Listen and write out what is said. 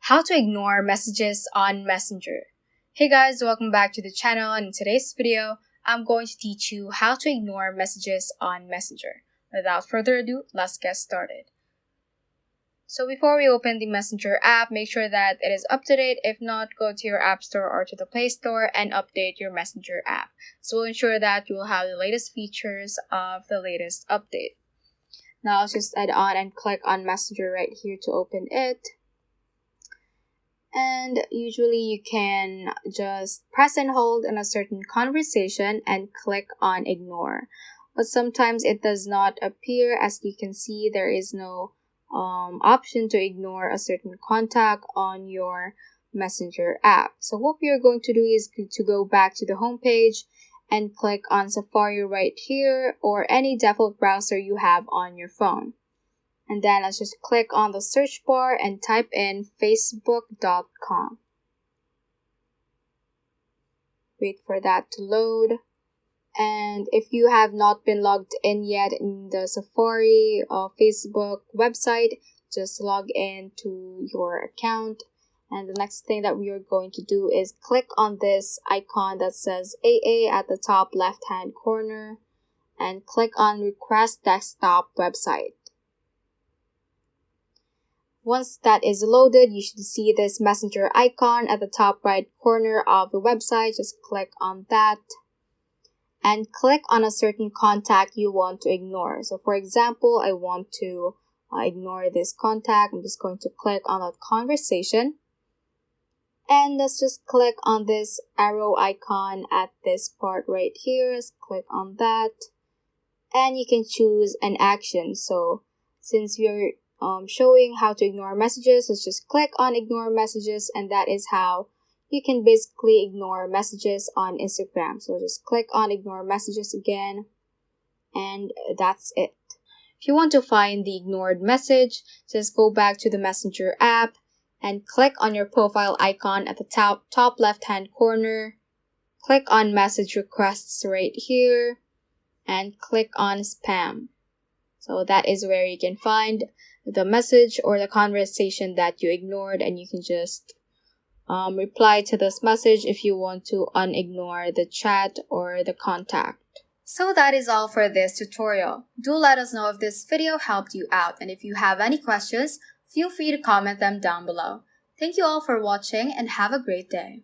How to ignore messages on Messenger. Hey guys, welcome back to the channel, and in today's video, I'm going to teach you how to ignore messages on Messenger. Without further ado, let's get started. So before we open the Messenger app, make sure that it is up to date. If not, go to your App Store or to the Play Store and update your Messenger app. So we'll ensure that you will have the latest features of the latest update. Now let's just add on and click on Messenger right here to open it. And usually you can just press and hold on a certain conversation and click on ignore. But sometimes it does not appear. As you can see, there is no option to ignore a certain contact on your Messenger app. So what we are going to do is to go back to the home page and click on Safari right here or any default browser you have on your phone. And then let's just click on the search bar and type in facebook.com. Wait for that to load. And if you have not been logged in yet in the Safari or Facebook website, just log in to your account. And the next thing that we are going to do is click on this icon that says AA at the top left-hand corner and click on Request Desktop Website. Once that is loaded, you should see this messenger icon at the top right corner of the website. Just click on that and click on a certain contact you want to ignore. So for example, I want to ignore this contact. I'm just going to click on that conversation. And let's just click on this arrow icon at this part right here. Just click on that. And you can choose an action. So since we're showing how to ignore messages, let's just click on ignore messages, and that is how you can basically ignore messages on Instagram. So just click on ignore messages again, and that's it. If you want to find the ignored message, just go back to the Messenger app and click on your profile icon at the top left-hand corner. Click on message requests right here and click on spam. So that is where you can find the message or the conversation that you ignored, and you can just reply to this message if you want to unignore the chat or the contact. So that is all for this tutorial. Do let us know if this video helped you out, and if you have any questions, feel free to comment them down below. Thank you all for watching and have a great day.